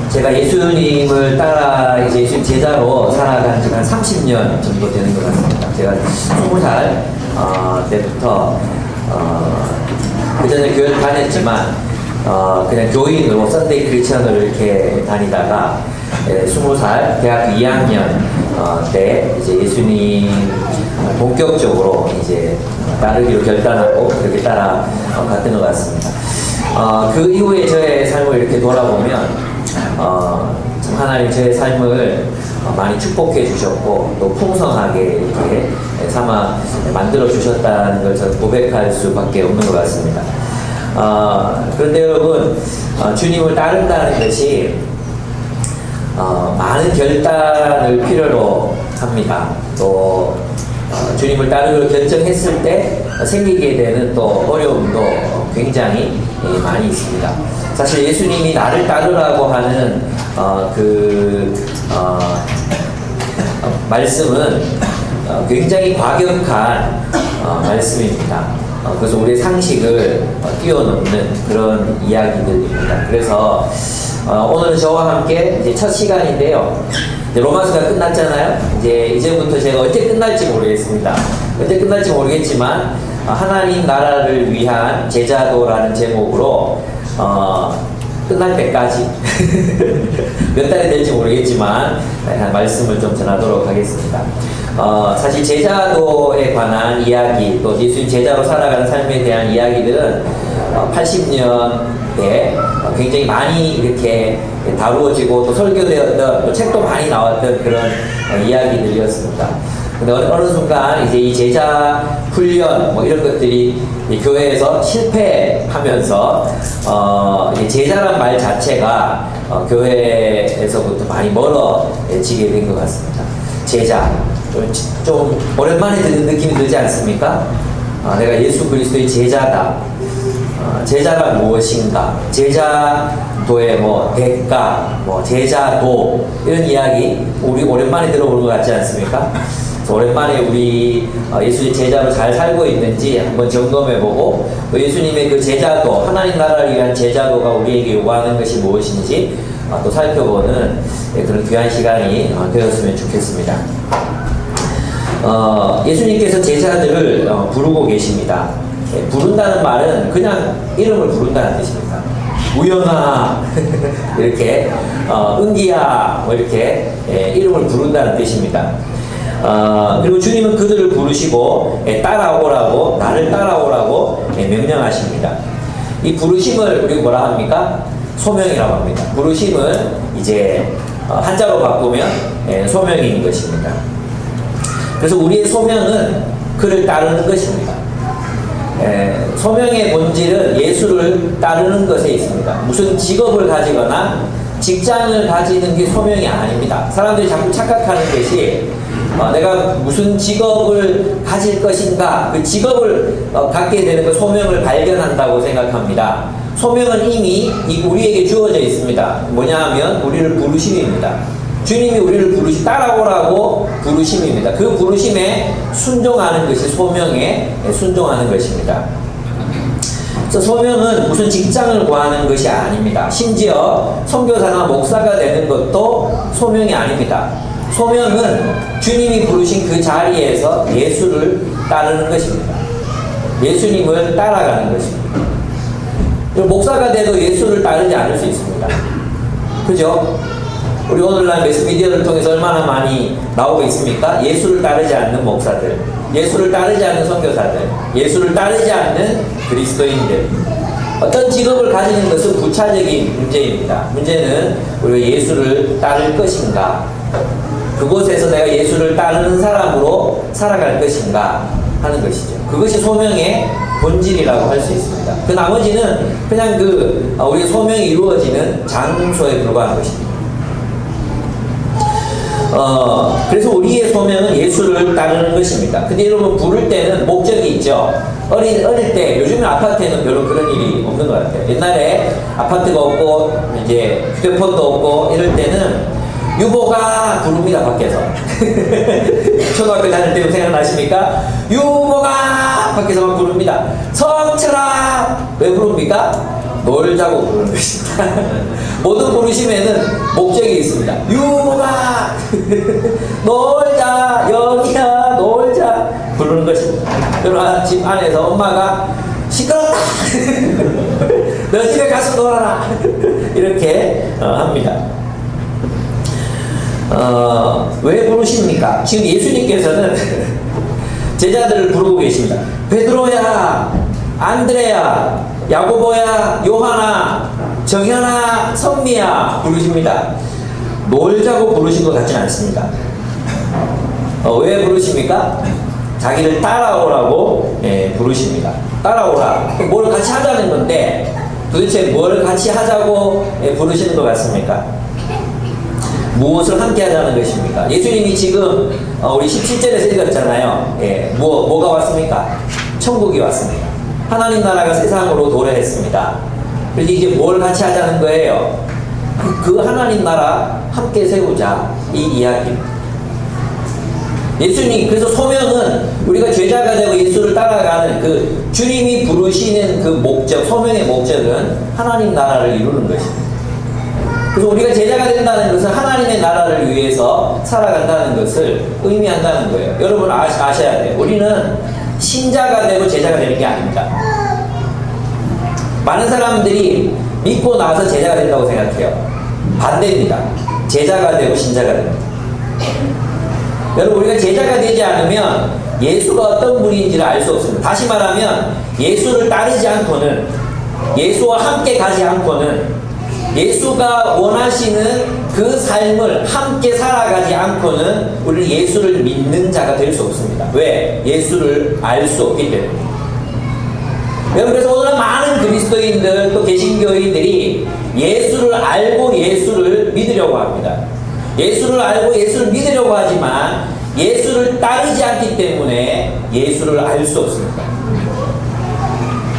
제가 예수님을 따라 이제 예수님 제자로 살아간 지가 한 30년 정도 되는 것 같습니다. 제가 20살 때부터 그 전에 교회를 다녔지만 그냥 교인으로 썬데이 크리스천으로 이렇게 다니다가 20살 대학교 2학년 때 이제 예수님 본격적으로 이제 따르기로 결단하고 그렇게 따라갔던 것 같습니다. 그 이후에 저의 삶을 이렇게 돌아보면 참 하나님 저의 삶을 많이 축복해 주셨고 또 풍성하게 이렇게 삼아 만들어 주셨다는 걸 저는 고백할 수밖에 없는 것 같습니다. 그런데 여러분, 주님을 따른다는 것이 많은 결단을 필요로 합니다. 또 주님을 따르기로 결정했을 때 생기게 되는 또 어려움도 굉장히 많이 있습니다. 사실 예수님이 나를 따르라고 하는 말씀은 굉장히 과격한 말씀입니다. 그래서 우리의 상식을 뛰어넘는 그런 이야기들입니다. 그래서 오늘은 저와 함께 이제 첫 시간인데요. 이제 로마서가 끝났잖아요. 이제부터 제가 언제 끝날지 모르겠습니다. 언제 끝날지 모르겠지만 하나님 나라를 위한 제자도라는 제목으로 끝날 때까지 몇 달이 될지 모르겠지만 말씀을 좀 전하도록 하겠습니다. 사실 제자도에 관한 이야기, 또 예수님 제자로 살아가는 삶에 대한 이야기들은 80년대 굉장히 많이 이렇게 다루어지고 또 설교되었던, 또 책도 많이 나왔던 그런 이야기들이었습니다. 근데 어느 순간 이제 이 제자 훈련 뭐 이런 것들이 이 교회에서 실패하면서 제자란 말 자체가 교회에서부터 많이 멀어지게 된 것 같습니다. 제자 좀 오랜만에 듣는 느낌이 들지 않습니까? 내가 예수 그리스도의 제자다. 제자가 무엇인가? 제자도의 뭐 대가, 뭐 제자도 이런 이야기 우리 오랜만에 들어보는 것 같지 않습니까? 오랜만에 우리 예수의 제자로 잘 살고 있는지 한번 점검해보고 또 예수님의 그 제자도, 하나님 나라를 위한 제자도가 우리에게 요구하는 것이 무엇인지 또 살펴보는 그런 귀한 시간이 되었으면 좋겠습니다. 예수님께서 제자들을 부르고 계십니다. 부른다는 말은 그냥 이름을 부른다는 뜻입니다. 우연아 이렇게 은기야 뭐 이렇게 이름을 부른다는 뜻입니다. 그리고 주님은 그들을 부르시고 따라오라고, 나를 따라오라고 명령하십니다. 이 부르심을 우리가 뭐라 합니까? 소명이라고 합니다. 부르심을 이제 한자로 바꾸면 소명인 것입니다. 그래서 우리의 소명은 그를 따르는 것입니다. 소명의 본질은 예수를 따르는 것에 있습니다. 무슨 직업을 가지거나 직장을 가지는 게 소명이 아닙니다. 사람들이 자꾸 착각하는 것이 내가 무슨 직업을 가질 것인가, 그 직업을 갖게 되는 그 소명을 발견한다고 생각합니다. 소명은 이미 우리에게 주어져 있습니다. 뭐냐 하면 우리를 부르심입니다. 주님이 우리를 따라오라고 부르심입니다. 그 부르심에 순종하는 것이 소명에 순종하는 것입니다. 그래서 소명은 무슨 직장을 구하는 것이 아닙니다. 심지어 선교사나 목사가 되는 것도 소명이 아닙니다. 소명은 주님이 부르신 그 자리에서 예수를 따르는 것입니다. 예수님을 따라가는 것입니다. 목사가 돼도 예수를 따르지 않을 수 있습니다. 그죠? 우리 오늘날 매스미디어를 통해서 얼마나 많이 나오고 있습니까? 예수를 따르지 않는 목사들, 예수를 따르지 않는 선교사들, 예수를 따르지 않는 그리스도인들. 어떤 직업을 가지는 것은 부차적인 문제입니다. 문제는 우리가 예수를 따를 것인가, 그곳에서 내가 예수를 따르는 사람으로 살아갈 것인가 하는 것이죠. 그것이 소명의 본질이라고 할 수 있습니다. 그 나머지는 그냥 우리 소명이 이루어지는 장소에 불과한 것입니다. 그래서 우리의 소명은 예수를 따르는 것입니다. 근데 여러분, 부를 때는 목적이 있죠. 어릴 때, 요즘은 아파트에는 별로 그런 일이 없는 것 같아요. 옛날에 아파트가 없고, 이제 휴대폰도 없고, 이럴 때는 유보가 부릅니다, 밖에서. 초등학교 다닐 때 생각나십니까? 유보가 밖에서 막 부릅니다. 성철아! 왜 부릅니까? 놀자고 부르는 것입니다. 모든 부르심에는 목적이 있습니다. 유무가 놀자, 영희야 놀자 부르는 것입니다. 그러나 집 안에서 엄마가 시끄럽다 너 집에 가서 놀아라 이렇게 합니다. 왜 부르십니까? 지금 예수님께서는 제자들을 부르고 계십니다. 베드로야, 안드레야, 야고보야, 요하나, 정현아, 선미야 부르십니다. 놀자고 부르신 것 같지는 않습니다. 왜 부르십니까? 자기를 따라오라고 부르십니다. 따라오라. 뭘 같이 하자는 건데 도대체 뭘 같이 하자고 부르시는 것 같습니까? 무엇을 함께 하자는 것입니까? 예수님이 지금 우리 17절에서 읽었잖아요. 뭐가 왔습니까? 천국이 왔습니다. 하나님 나라가 세상으로 도래했습니다. 그래서 이제 뭘 같이 하자는 거예요? 그 하나님 나라 함께 세우자 이 이야기입니다. 예수님, 그래서 소명은 우리가 제자가 되고 예수를 따라가는 그 주님이 부르시는 그 목적, 소명의 목적은 하나님 나라를 이루는 것입니다. 그래서 우리가 제자가 된다는 것은 하나님의 나라를 위해서 살아간다는 것을 의미한다는 거예요. 여러분 아셔야 돼요. 우리는 신자가 되고 제자가 되는 게 아닙니다. 많은 사람들이 믿고 나서 제자가 된다고 생각해요. 반대입니다. 제자가 되고 신자가 됩니다. 여러분 우리가 제자가 되지 않으면 예수가 어떤 분인지를 알 수 없습니다. 다시 말하면 예수를 따르지 않고는, 예수와 함께 가지 않고는, 예수가 원하시는 그 삶을 함께 살아가지 않고는 우리는 예수를 믿는 자가 될 수 없습니다. 왜? 예수를 알 수 없기 때문에. 여러분 그래서 오늘은 많은 그리스도인들 또 개신교인들이 예수를 알고 예수를 믿으려고 합니다. 예수를 알고 예수를 믿으려고 하지만 예수를 따르지 않기 때문에 예수를 알 수 없습니다.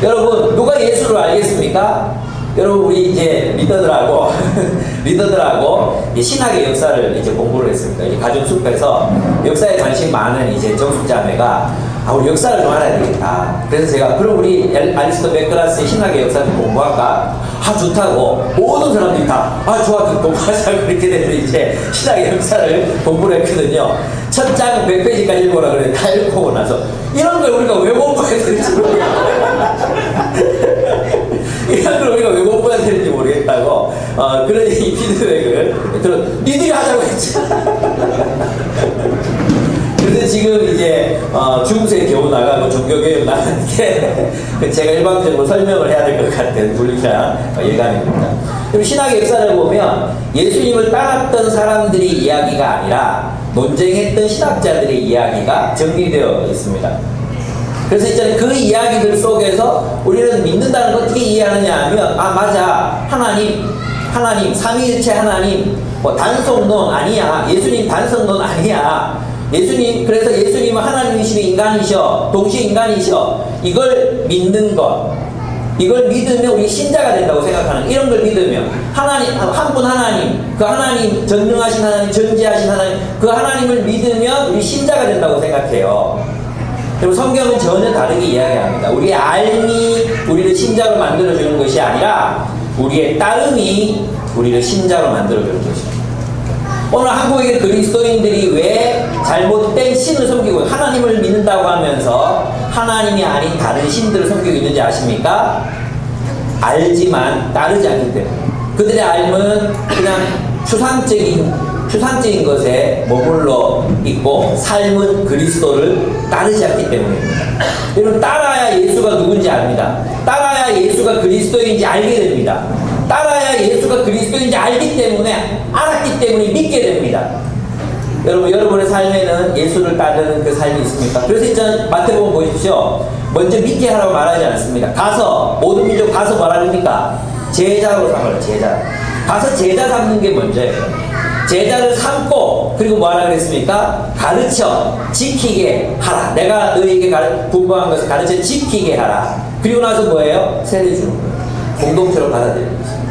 여러분 누가 예수를 알겠습니까? 여러분 우리 이제 리더들하고 신학의 역사를 이제 공부를 했습니다. 이제 가정숙에서 역사에 관심 많은 이제 정숙자매가 우리 역사를 좀 알아야 되겠다. 그래서 제가 그럼 우리 아리스토 맥그라스의 신학의 역사를 공부할까? 좋다고 모든 사람들이 다 좋아 공부하자고 이렇게 돼서 이제 신학의 역사를 공부를 했거든요. 첫 장 100페이지까지 읽어라 그래. 다 읽고 나서 이런 걸 우리가 왜 공부해야 되는지 모르겠다. 이런 걸 우리가 왜 공부해야 되는지 모르겠다고 그런 이 피드백을 니들이 하자고 했잖아. 그래서 지금 이제 중세 겨우 나가고 종교교육 나가는데 제가 일방적으로 설명을 해야 될 것 같은 불리한 예감입니다. 그럼 신학의 역사를 보면 예수님을 따랐던 사람들의 이야기가 아니라 논쟁했던 신학자들의 이야기가 정리되어 있습니다. 그래서 이제 그 이야기들 속에서 우리는 믿는다는 걸 어떻게 이해하느냐 하면 맞아 하나님 삼위일체 하나님 단성론 아니야, 예수님 단성론 아니야, 예수님 그래서 예수님은 하나님이시며 인간이셔, 동시에 인간이셔, 이걸 믿는 것, 이걸 믿으면 우리 신자가 된다고 생각하는, 이런 걸 믿으면 하나님 한 분 하나님, 그 하나님 전능하신 하나님, 전지하신 하나님, 그 하나님을 믿으면 우리 신자가 된다고 생각해요. 그리고 성경은 전혀 다르게 이야기합니다. 우리의 알미 우리를 신자로 만들어주는 것이 아니라 우리의 따름이 우리를 신자로 만들어주는 것입니다. 오늘 한국의 그리스도인들이 왜 잘못된 신을 섬기고 하나님을 믿는다고 하면서 하나님이 아닌 다른 신들을 섬기고 있는지 아십니까? 알지만 따르지 않기 때문에. 그들의 알은 그냥 추상적인 것에 머물러 있고 삶은 그리스도를 따르지 않기 때문입니다. 여러분 따라야 예수가 누군지 압니다. 따라야 예수가 그리스도인지 알게 됩니다. 따라야 예수가 그리스도인지 알았기 때문에 믿게 됩니다. 여러분의 삶에는 예수를 따르는 그 삶이 있습니까? 그래서 이제 마태복음 보십시오. 먼저 믿게 하라고 말하지 않습니다. 가서 모든 민족 가서 뭐라합니까? 제자로 삼아라. 제자. 가서 제자 삼는 게 먼저예요. 제자를 삼고 그리고 뭐하라 그랬습니까? 가르쳐 지키게 하라. 내가 너희에게 분부한 것을 가르쳐 지키게 하라. 그리고 나서 뭐예요? 세례 주는 거예요. 공동체로 받아들이는 것입니다.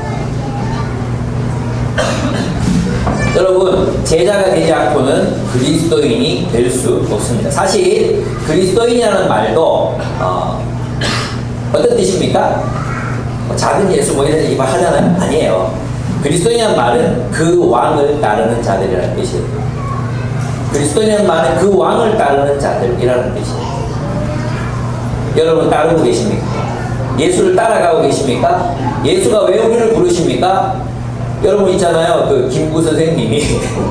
여러분 제자가 되지 않고는 그리스도인이 될 수 없습니다. 사실 그리스도인이라는 말도 어떤 뜻입니까? 작은 예수 뭐 이런 얘기만 하잖아요. 아니에요. 그리스도인이란 말은 그 왕을 따르는 자들이라는 뜻이에요. 그리스도인이란 말은 그 왕을 따르는 자들이라는 뜻이에요. 여러분 따르고 계십니까? 예수를 따라가고 계십니까? 예수가 왜 우리를 부르십니까? 여러분 있잖아요. 그 김구 선생님이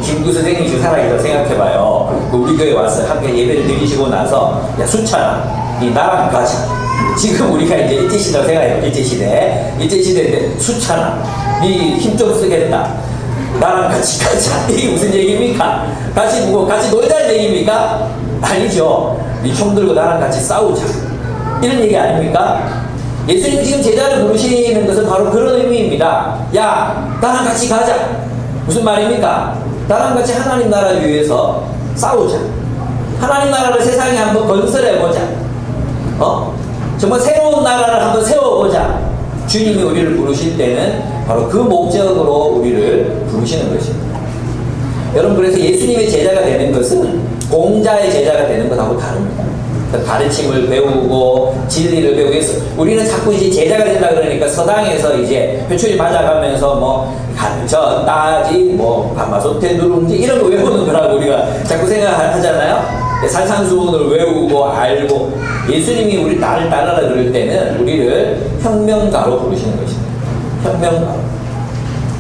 김구 선생님이 지금 살아계시다 생각해봐요. 우리 교회 와서 함께 예배를 드리시고 나서 야 수찬아 이 나랑 가자. 지금 우리가 이제 일제시대라고 생각해요. 일제시대인데 수찬아 니 힘 좀 쓰겠다. 나랑 같이 가자. 이게 무슨 얘기입니까? 같이 놀자는 얘기입니까? 아니죠. 니 총 들고 나랑 같이 싸우자. 이런 얘기 아닙니까? 예수님 지금 제자를 부르시는 것은 바로 그런 의미입니다. 야, 나랑 같이 가자. 무슨 말입니까? 나랑 같이 하나님 나라를 위해서 싸우자. 하나님 나라를 세상에 한번 건설해보자. 정말 새로운 나라를 한번 세워보자. 주님이 우리를 부르실 때는 바로 그 목적으로 우리를 부르시는 것입니다. 여러분, 그래서 예수님의 제자가 되는 것은 공자의 제자가 되는 것하고 다릅니다. 가르침을 배우고 진리를 배우고 해서 우리는 자꾸 이제 제자가 된다 그러니까 서당에서 이제 회초리 맞아가면서 뭐 간전, 따지, 뭐 가마솥에 누룽지 이런 거 외우는 거라고 우리가 자꾸 생각하잖아요. 산상수훈을 외우고 알고 예수님이 우리 나를 따르라 그럴 때는 우리를 혁명가로 부르시는 것입니다. 혁명가로.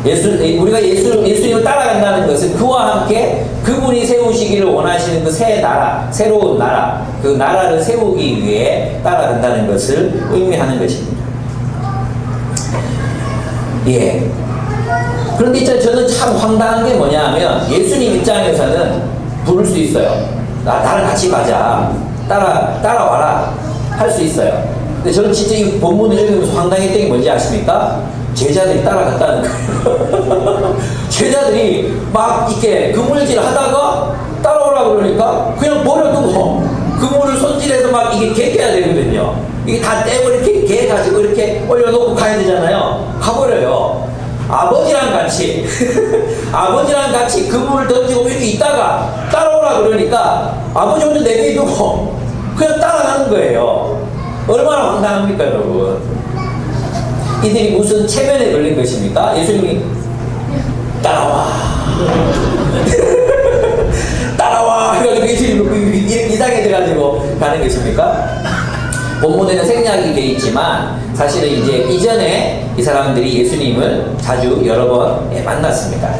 우리가 예수님을 따라간다는 것은 그와 함께 그분이 세우시기를 원하시는 그 새 나라, 새로운 나라, 그 나라를 세우기 위해 따라간다는 것을 의미하는 것입니다. 예. 그런데 저는 참 황당한 게 뭐냐 하면 예수님 입장에서는 부를 수 있어요. 나랑 같이 가자. 따라와라. 할 수 있어요. 근데 저는 진짜 이 본문을 읽으면서 황당했던 게 뭔지 아십니까? 제자들이 따라갔다는 거예요. 제자들이 막 이렇게 그물질 하다가 따라오라고 그러니까 그냥 버려두고 그물을 손질해서 막 이게 개껴야 되거든요. 이게 다 떼고 이렇게 개가지고 이렇게 올려놓고 가야 되잖아요. 가버려요. 아버지랑 같이 아버지랑 같이 그물을 던지고 이렇게 있다가 따라오라 그러니까 아버지 혼자 내비두고 그냥 따라가는 거예요. 얼마나 황당합니까 여러분. 이들이 무슨 체면에 걸린 것입니까? 예수님이 따라와 따라와 해가지고 예수님이 이상해져가지고 가는 것입니까? 본문에는 생략이 되어 있지만 사실은 이제 이전에 이 사람들이 예수님을 자주 여러 번 만났습니다.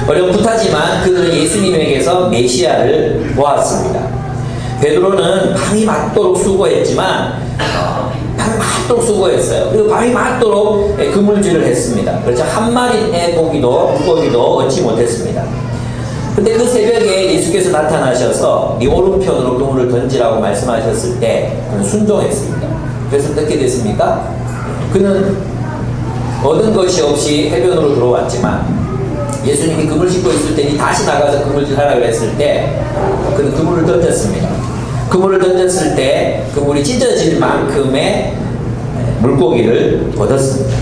어렴풋하지만 그들은 예수님에게서 메시아를 보았습니다. 베드로는 밤이 맞도록 수고했지만 밤이 맞도록 수고했어요. 그리고 밤이 맞도록 그물질을 했습니다. 그렇죠. 한 마리의 물고기도 얻지 못했습니다. 근데 그 새벽에 예수께서 나타나셔서 네 오른편으로 그물을 던지라고 말씀하셨을 때 그는 순종했습니다. 그래서 어떻게 됐습니까? 그는 얻은 것이 없이 해변으로 들어왔지만 예수님이 그물 싣고 있을 때니 다시 나가서 그물질 하라 그랬을 때 그는 그물을 던졌습니다. 그물을 던졌을 때 그물이 찢어질 만큼의 물고기를 얻었습니다.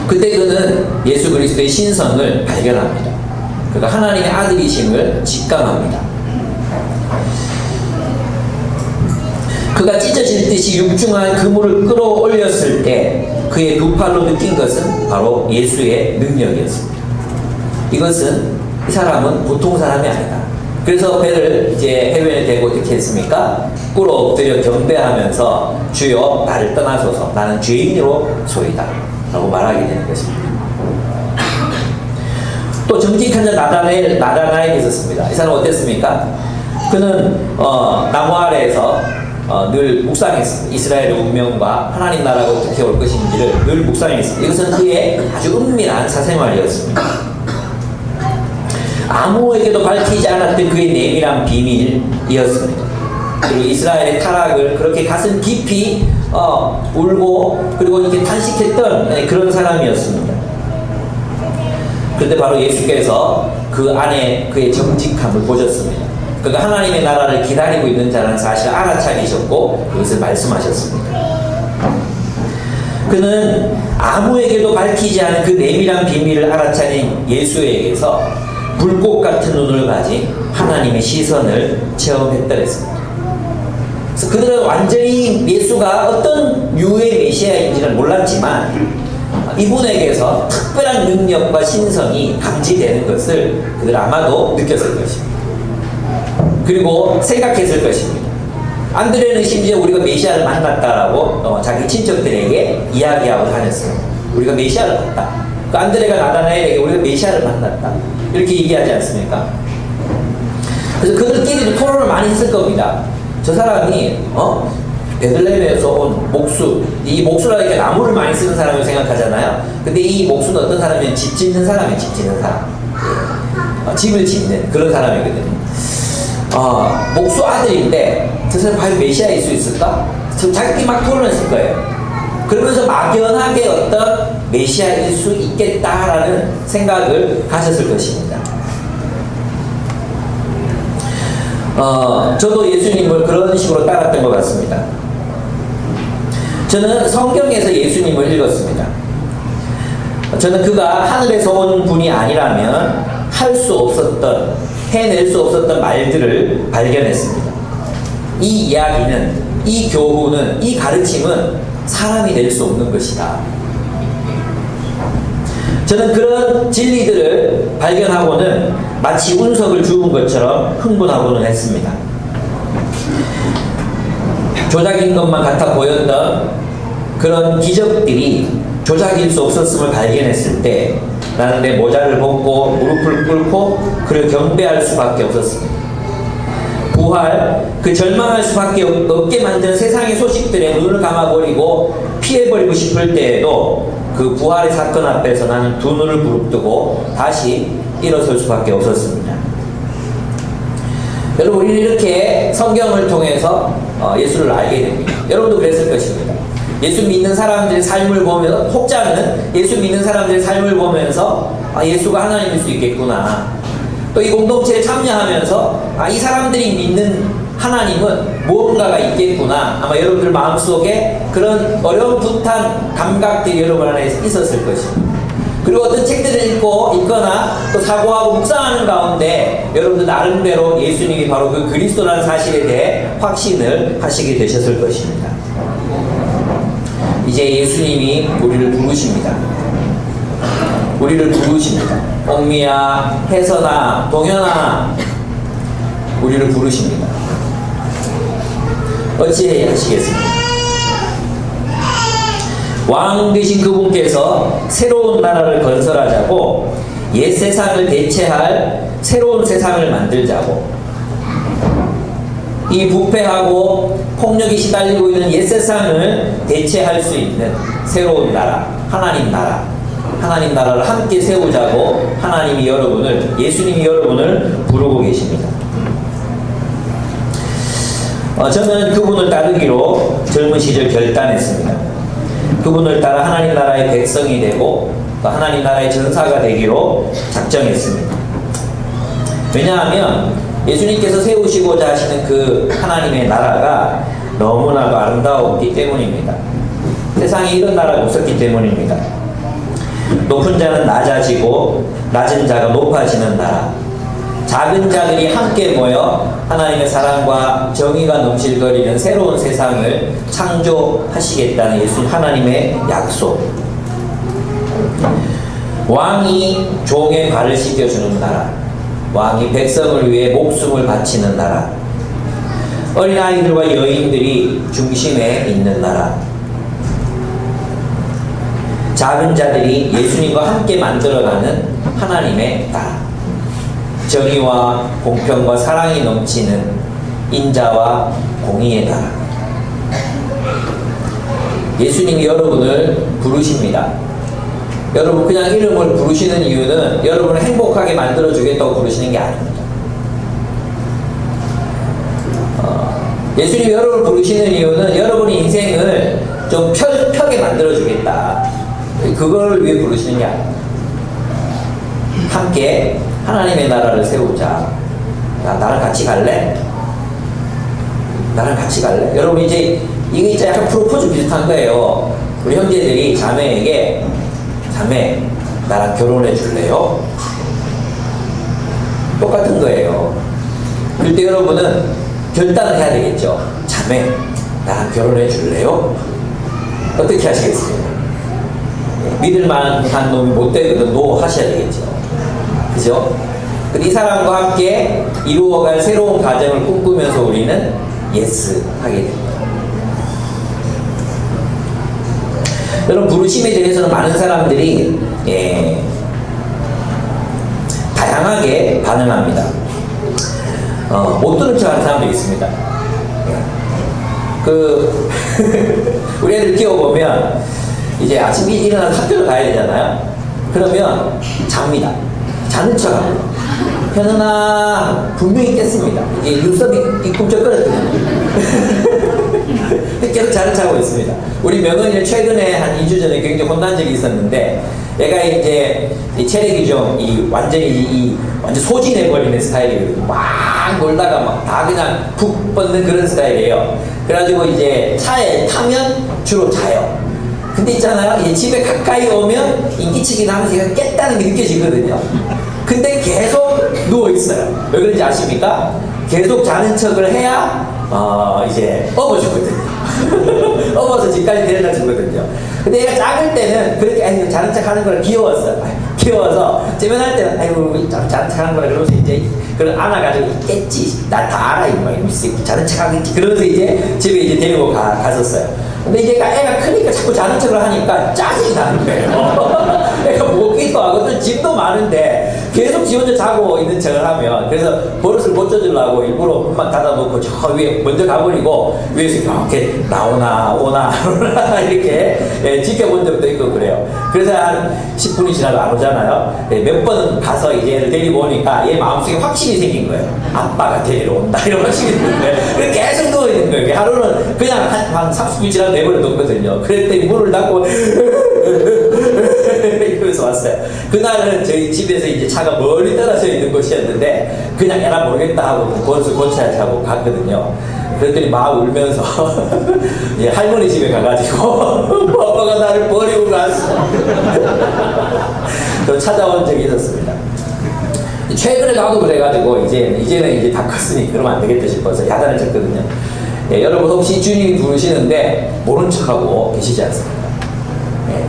그때 그는 예수 그리스도의 신성을 발견합니다. 그가 하나님의 아들이심을 직감합니다. 그가 찢어질 듯이 육중한 그물을 끌어올렸을 때 그의 두 팔로 느낀 것은 바로 예수의 능력이었습니다. 이것은 이 사람은 보통 사람이 아니다. 그래서 배를 이제 해변에 대고 어떻게 했습니까? 꿇어 엎드려 경배하면서 주여 나를 떠나소서 나는 죄인으로 소이다 라고 말하게 되는 것입니다. 또 정직한 자 나다나엘이 있었습니다. 이 사람 어땠습니까? 그는 나무 아래에서 늘 묵상했습니다. 이스라엘의 운명과 하나님 나라가 어떻게 올 것인지를 늘 묵상했습니다. 이것은 그의 아주 은밀한 사생활이었습니다. 아무에게도 밝히지 않았던 그의 내밀한 비밀이었습니다. 그리고 이스라엘의 타락을 그렇게 가슴 깊이 울고 그리고 이렇게 탄식했던 그런 사람이었습니다. 그런데 바로 예수께서 그 안에 그의 정직함을 보셨습니다. 그가 하나님의 나라를 기다리고 있는 자라는 사실을 알아차리셨고 그것을 말씀하셨습니다. 그는 아무에게도 밝히지 않은 그 내밀한 비밀을 알아차린 예수에게서 불꽃 같은 눈을 가진 하나님의 시선을 체험했더랬습니다. 그래서 그들은 완전히 예수가 어떤 유의 메시아인지는 몰랐지만 이분에게서 특별한 능력과 신성이 감지되는 것을 그들 아마도 느꼈을 것입니다. 그리고 생각했을 것입니다. 안드레는 심지어 우리가 메시아를 만났다라고 자기 친척들에게 이야기하고 다녔어요. 우리가 메시아를 봤다. 그 안드레가 나다나엘에게 우리가 메시아를 만났다. 이렇게 얘기하지 않습니까? 그래서 그들끼리도 토론을 많이 했을 겁니다. 저 사람이 베들레헴에서 온 목수, 이 목수라는 게 나무를 많이 쓰는 사람을 생각하잖아요. 근데 이 목수는 어떤 사람이면 집 짓는 사람이에요. 집 짓는 사람. 집을 짓는 그런 사람이거든요. 목수 아들인데 저 사람 과연 메시아일 수 있을까? 자기끼리 막 토론했을 거예요. 그러면서 막연하게 어떤 메시아일 수 있겠다라는 생각을 가졌을 것입니다. 저도 예수님을 그런 식으로 따랐던 것 같습니다. 저는 성경에서 예수님을 읽었습니다. 저는 그가 하늘에서 온 분이 아니라면 할 수 없었던, 해낼 수 없었던 말들을 발견했습니다. 이 이야기는, 이 교훈은, 이 가르침은 사람이 낼 수 없는 것이다. 저는 그런 진리들을 발견하고는 마치 운석을 주운 것처럼 흥분하고는 했습니다. 조작인 것만 같아 보였던 그런 기적들이 조작일 수 없었음을 발견했을 때 나는 내 모자를 벗고 무릎을 꿇고 그를 경배할 수밖에 없었습니다. 부활, 그 절망할 수밖에 없게 만든 세상의 소식들에 눈을 감아버리고 피해버리고 싶을 때에도 그 부활의 사건 앞에서 나는 두 눈을 부릅뜨고 다시 일어설 수밖에 없었습니다. 여러분, 우리는 이렇게 성경을 통해서 예수를 알게 됩니다. 여러분도 그랬을 것입니다. 예수 믿는 사람들의 삶을 보면서, 혹자는 예수 믿는 사람들의 삶을 보면서 예수가 하나님일 수 있겠구나. 또 이 공동체에 참여하면서 이 사람들이 믿는 하나님은 무언가가 있겠구나. 아마 여러분들 마음속에 그런 어렴풋한 감각들이 여러분 안에 있었을 것입니다. 그리고 어떤 책들을 읽거나 또 사고하고 묵상하는 가운데 여러분들 나름대로 예수님이 바로 그 그리스도라는 사실에 대해 확신을 하시게 되셨을 것입니다. 이제 예수님이 우리를 부르십니다. 우리를 부르십니다. 옥미야, 혜선아, 동현아, 우리를 부르십니다. 어찌 하시겠습니까? 왕 되신 그분께서 새로운 나라를 건설하자고, 옛 세상을 대체할 새로운 세상을 만들자고, 이 부패하고 폭력이 시달리고 있는 옛 세상을 대체할 수 있는 새로운 나라, 하나님 나라, 하나님 나라를 함께 세우자고 하나님이 여러분을, 예수님이 여러분을 부르고 계십니다. 저는 그분을 따르기로 젊은 시절 결단했습니다. 그분을 따라 하나님 나라의 백성이 되고 또 하나님 나라의 전사가 되기로 작정했습니다. 왜냐하면 예수님께서 세우시고자 하시는 그 하나님의 나라가 너무나도 아름다웠기 때문입니다. 세상에 이런 나라가 없었기 때문입니다. 높은 자는 낮아지고 낮은 자가 높아지는 나라, 작은 자들이 함께 모여 하나님의 사랑과 정의가 넘실거리는 새로운 세상을 창조하시겠다는 예수님 하나님의 약속, 왕이 종의 발을 씻겨주는 나라, 왕이 백성을 위해 목숨을 바치는 나라, 어린아이들과 여인들이 중심에 있는 나라, 작은 자들이 예수님과 함께 만들어가는 하나님의 나라, 정의와 공평과 사랑이 넘치는 인자와 공의의 나라. 예수님이 여러분을 부르십니다. 여러분 그냥 이름을 부르시는 이유는 여러분을 행복하게 만들어주겠다고 부르시는 게 아닙니다. 예수님이 여러분을 부르시는 이유는 여러분의 인생을 좀 펴게 만들어주겠다. 그걸 위해 부르시는 게 아닙니다. 함께 하나님의 나라를 세우자. 야, 나랑 같이 갈래? 나랑 같이 갈래? 여러분 이제 이게 진짜 약간 프로포즈 비슷한 거예요. 우리 형제들이 자매에게, 자매 나랑 결혼해 줄래요? 똑같은 거예요. 그럴 때 여러분은 결단을 해야 되겠죠. 자, 자매, 나랑 결혼해 줄래요? 어떻게 하시겠어요? 믿을 만한 놈이 못 되거든 노 하셔야 되겠죠. 그죠? 이 사람과 함께 이루어갈 새로운 가정을 꿈꾸면서 우리는 예스 하게 됩니다. 여러분, 부르심에 대해서는 많은 사람들이 다양하게 반응합니다. 못 들은 척 하는 사람도 있습니다. 우리 애들 키워보면 이제 아침에 일어나서 학교를 가야 되잖아요. 그러면 잡니다. 자는 척하고 현은아 분명히 깼습니다. 이게 눈썹이 꿈쩍거렸거든요. 계속 자는 척하고 있습니다. 우리 명은이는 최근에 한 2주 전에 굉장히 혼난 적이 있었는데, 얘가 이제 이 체력이 좀 완전히 완전 소진해버리는 스타일이거든요. 막 놀다가 막 다 그냥 푹 뻗는 그런 스타일이에요. 그래가지고 이제 차에 타면 주로 자요. 근데 있잖아요, 이제 집에 가까이 오면 인기치기 하면서 얘가 깼다는 게 느껴지거든요. 근데 계속 누워있어요. 왜 그런지 아십니까? 계속 자는 척을 해야 이제 업어주거든요. 업어서 집까지 데려다 주거든요. 근데 얘가 작을 때는 그렇게 자는 척 하는 걸 귀여웠어요. 귀여워서 째면할 때는 아이고 자는 척 하는 거라 그러면서 이제 그걸 안아가지고 있겠지, 나 다 알아 이러면서 자는 척 하겠지, 그러면서 이제 집에 이제 데리고 갔었어요. 근데 이제 애가 크니까 자꾸 자는 척을 하니까 짜증이 나는 거예요. 애가 먹기도 하고 또 집도 많은데 계속 지 혼자 자고 있는 척을 하면, 그래서 버릇을 고쳐주려고 일부러 문만 닫아놓고 저 위에 먼저 가버리고 위에서 이렇게 나오나 오나 이렇게 지켜본 적도 있고 그래요. 그래서 한 10분이 지나도 안 오잖아요. 몇 번 가서 이제 얘를 데리고 오니까 얘 마음속에 확신이 생긴 거예요. 아빠가 데리러 온다 이런 확신이 생긴 거예요. 그래서 계속 누워있는 거예요. 하루는 그냥 한 30분 지나도 내버려뒀거든요. 그랬더니 문을 닫고 이러면서 왔어요. 그날은 저희 집에서 이제 차가 멀리 떨어져 있는 곳이었는데 그냥 애나 모르겠다 하고 버릇을 고쳐야지 하고 갔거든요. 그랬더니 막 울면서 예, 할머니 집에 가가지고 아빠가 나를 버리고 갔어. 또 찾아온 적이 있었습니다. 최근에 나도 그래가지고 이제는 이제 다 컸으니 그러면 안 되겠다 싶어서 야단을 쳤거든요. 예, 여러분 혹시 주님이 부르시는데 모른 척하고 계시지 않습니까? 예.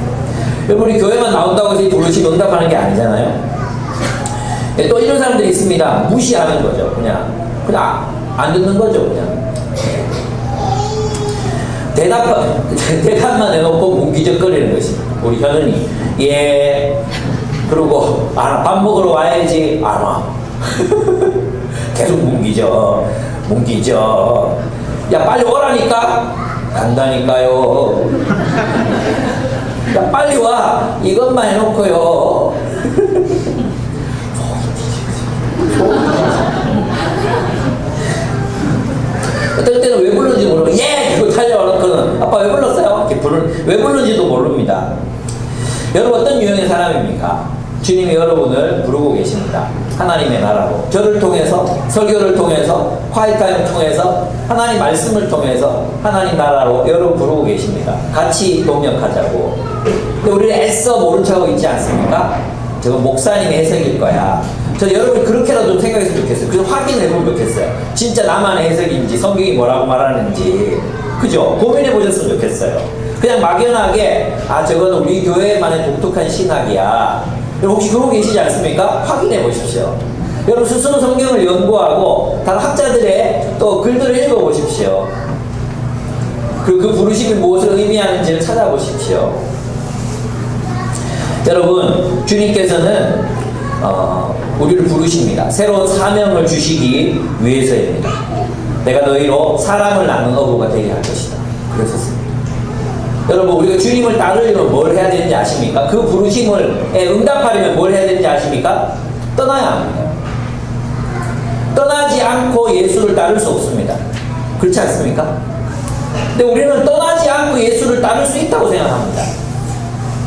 여러분 우리 교회만 나온다고 해서 부르시면 응답하는 게 아니잖아요. 예, 또 이런 사람들이 있습니다. 무시하는 거죠. 그냥 안 듣는 거죠. 그냥 대답만 해놓고 뭉기적거리는 것입니다. 우리 현은이 예 그러고 밥 먹으러 와야지 안 와. 계속 뭉기죠. 야 빨리 오라니까 간다니까요. 야 빨리 와 이것만 해놓고요. 어떨 때는 왜 부르는지 모르고 예! 그거 달려와놓고는 아빠 왜 불렀어요? 이렇게 왜 부르는지도 모릅니다. 여러분 어떤 유형의 사람입니까? 주님이 여러분을 부르고 계십니다. 하나님의 나라로 저를 통해서 설교를 통해서 화이타임 통해서 하나님 말씀을 통해서 하나님 나라로 여러분 부르고 계십니다. 같이 동역하자고. 근데 우리는 애써 모른 척하고 있지 않습니까? 저건 목사님의 해석일 거야. 저 여러분이 그렇게라도 좀 생각했으면 좋겠어요. 그래서 확인해보면 좋겠어요. 진짜 나만의 해석인지 성경이 뭐라고 말하는지 그죠? 고민해보셨으면 좋겠어요. 그냥 막연하게 저건 우리 교회만의 독특한 신학이야. 여러분 혹시 그러고 계시지 않습니까? 확인해보십시오. 여러분 스스로 성경을 연구하고 다른 학자들의 또 글들을 읽어보십시오. 그 부르심이 무엇을 의미하는지를 찾아보십시오. 여러분 주님께서는 우리를 부르십니다. 새로운 사명을 주시기 위해서입니다. 내가 너희로 사람을 낳는 어부가 되게 할 것이다. 그랬었습니다. 여러분 우리가 주님을 따르려면 뭘 해야 되는지 아십니까? 그 부르심을 응답하려면 뭘 해야 되는지 아십니까? 떠나야 합니다. 떠나지 않고 예수를 따를 수 없습니다. 그렇지 않습니까? 근데 우리는 떠나지 않고 예수를 따를 수 있다고 생각합니다.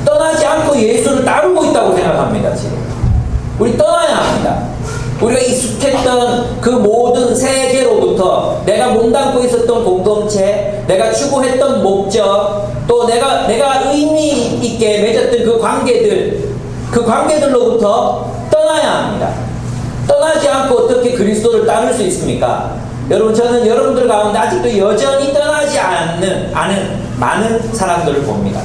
떠나지 않고 예수를 따르고 있다고 생각합니다. 지금 우리 떠나야 합니다. 우리가 익숙했던 그 모든 세계로부터 내가 몸담고 있었던 공동체, 내가 추구했던 목적, 또 내가 의미 있게 맺었던 그 관계들로부터 떠나야 합니다. 떠나지 않고 어떻게 그리스도를 따를 수 있습니까? 여러분, 저는 여러분들 가운데 아직도 여전히 떠나지 않는 많은 사람들을 봅니다.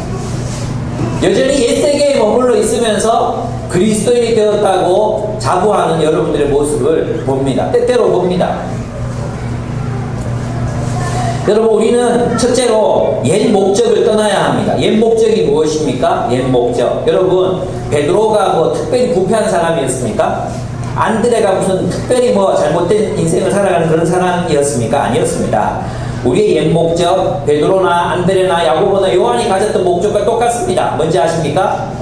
여전히 옛세계에 머물러 있으면서 그리스도인이 되었다고 자부하는 여러분들의 모습을 봅니다. 때때로 봅니다. 여러분, 우리는 첫째로 옛 목적을 떠나야 합니다. 옛 목적이 무엇입니까? 옛 목적. 여러분, 베드로가 뭐 특별히 부패한 사람이었습니까? 안드레가 무슨 특별히 뭐 잘못된 인생을 살아가는 그런 사람이었습니까? 아니었습니다. 우리의 옛 목적, 베드로나 안드레나 야고보나 요한이 가졌던 목적과 똑같습니다. 뭔지 아십니까?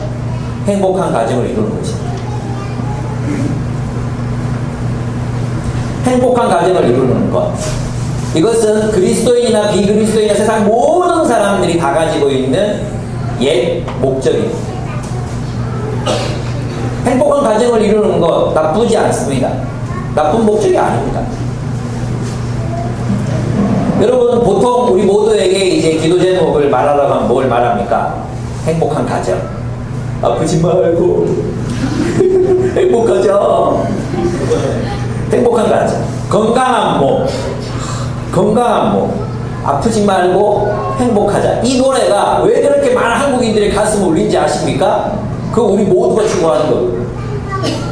행복한 가정을 이루는 것입니다. 행복한 가정을 이루는 것. 이것은 그리스도인이나 비그리스도인이나 세상 모든 사람들이 다 가지고 있는 옛 목적입니다. 행복한 가정을 이루는 것 나쁘지 않습니다. 나쁜 목적이 아닙니다. 여러분, 보통 우리 모두에게 이제 기도 제목을 말하라고 하면 뭘 말합니까? 행복한 가정. 아프지 말고 행복하자. 행복한 가정. 건강한 몸. 건강한 몸. 아프지 말고 행복하자. 이 노래가 왜 그렇게 많은 한국인들의 가슴을 울린지 아십니까? 그거 우리 모두가 추구하는 거예요.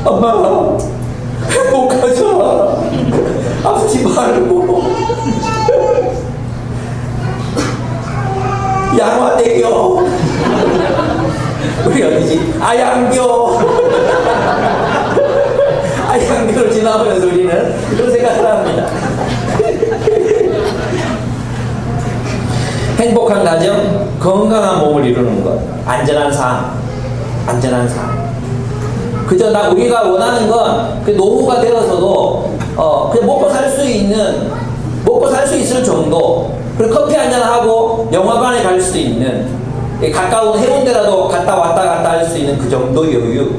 엄마, 행복하자. 아프지 말고. 양화대교. 우리 어디지? 아양교. 아양교를 지나오면서 우리는 그런 생각을 합니다. 행복한 가정, 건강한 몸을 이루는 것, 안전한 삶, 안전한 삶. 그저 우리가 원하는 건 그 노후가 되어서도 그냥 먹고 살 수 있을 정도. 그리고 커피 한잔 하고 영화관에 갈 수 있는, 가까운 해운대라도 갔다 왔다 할 수 있는 그 정도 여유.